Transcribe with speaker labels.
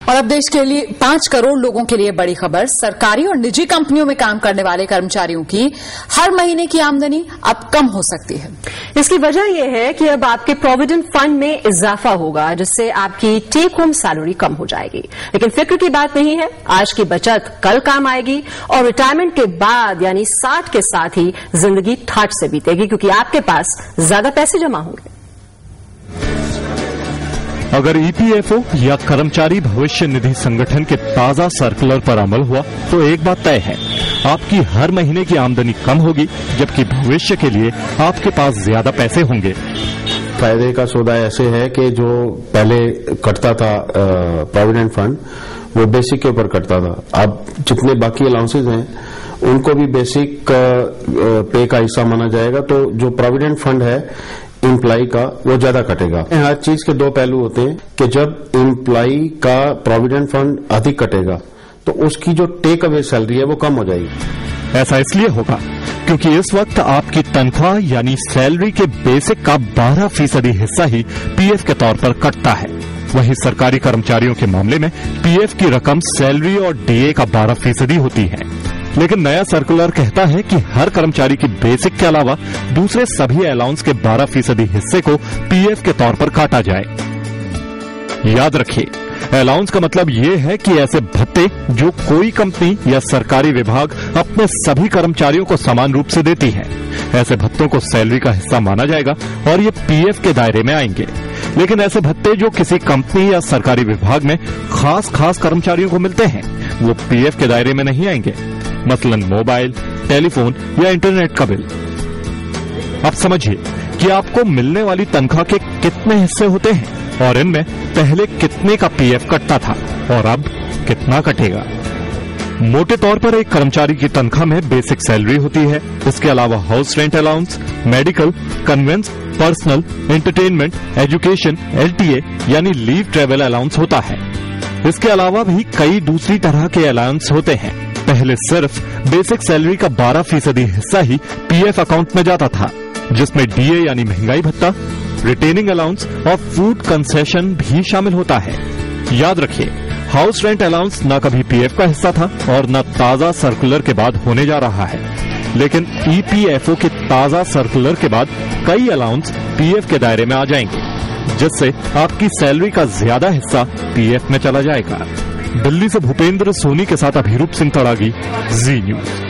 Speaker 1: और अब देश के लिए 5 करोड़ लोगों के लिए बड़ी खबर। सरकारी और निजी कंपनियों में काम करने वाले कर्मचारियों की हर महीने की आमदनी अब कम हो सकती है।
Speaker 2: इसकी वजह यह है कि अब आपके प्रोविडेंट फंड में इजाफा होगा, जिससे आपकी टेक होम सैलरी कम हो जाएगी। लेकिन फिक्र की बात नहीं है, आज की बचत कल काम आएगी और रिटायरमेंट के बाद यानी 60 के साथ ही जिंदगी ठाठ से बीतेगी, क्योंकि आपके पास ज्यादा पैसे जमा होंगे।
Speaker 3: अगर ईपीएफओ या कर्मचारी भविष्य निधि संगठन के ताजा सर्कुलर पर अमल हुआ तो एक बात तय है, आपकी हर महीने की आमदनी कम होगी, जबकि भविष्य के लिए आपके पास ज्यादा पैसे होंगे।
Speaker 4: फायदे का सौदा ऐसे है कि जो पहले कटता था प्रोविडेंट फंड, वो बेसिक के ऊपर कटता था। अब जितने बाकी अलाउंसेज हैं उनको भी बेसिक पे का हिस्सा माना जाएगा, तो जो प्रोविडेंट फंड है एम्प्लॉय का वो ज्यादा कटेगा। हर चीज के दो पहलू होते हैं कि जब एम्प्लॉय का प्रोविडेंट फंड अधिक कटेगा तो उसकी जो टेक अवे सैलरी है वो कम हो जाएगी।
Speaker 3: ऐसा इसलिए होगा क्योंकि इस वक्त आपकी तनख्वाह यानी सैलरी के बेसिक का 12% हिस्सा ही पीएफ के तौर पर कटता है। वहीं सरकारी कर्मचारियों के मामले में पीएफ की रकम सैलरी और डीए का 12% होती है। लेकिन नया सर्कुलर कहता है कि हर कर्मचारी की बेसिक के अलावा दूसरे सभी अलाउंस के 12% हिस्से को पीएफ के तौर पर काटा जाए। याद रखिए, अलाउंस का मतलब ये है कि ऐसे भत्ते जो कोई कंपनी या सरकारी विभाग अपने सभी कर्मचारियों को समान रूप से देती है, ऐसे भत्तों को सैलरी का हिस्सा माना जाएगा और ये पीएफ के दायरे में आएंगे। लेकिन ऐसे भत्ते जो किसी कंपनी या सरकारी विभाग में खास कर्मचारियों को मिलते हैं, वो पीएफ के दायरे में नहीं आएंगे। मसलन मोबाइल, टेलीफोन या इंटरनेट का बिल। अब समझिए कि आपको मिलने वाली तनख्वाह के कितने हिस्से होते हैं और इनमें पहले कितने का पीएफ कटता था और अब कितना कटेगा। मोटे तौर पर एक कर्मचारी की तनख्वाह में बेसिक सैलरी होती है। इसके अलावा house rent allowance, medical, conveyance, personal, entertainment, education, LTA यानी लीव ट्रेवल अलाउंस होता है। इसके अलावा भी कई दूसरी तरह के अलाउंस होते हैं। पहले सिर्फ बेसिक सैलरी का 12% हिस्सा ही पीएफ अकाउंट में जाता था, जिसमें डीए यानी महंगाई भत्ता, रिटेनिंग अलाउंस और फूड कंसेशन भी शामिल होता है। याद रखिए, हाउस रेंट अलाउंस न कभी पीएफ का हिस्सा था और न ताजा सर्कुलर के बाद होने जा रहा है। लेकिन ईपीएफओ के ताजा सर्कुलर के बाद कई अलाउंस पीएफ के दायरे में आ जाएंगे, जिससे आपकी सैलरी का ज्यादा हिस्सा पीएफ में चला जाएगा। दिल्ली से भूपेंद्र सोनी के साथ अभिरूप सिंह तड़ागी, जी न्यूज।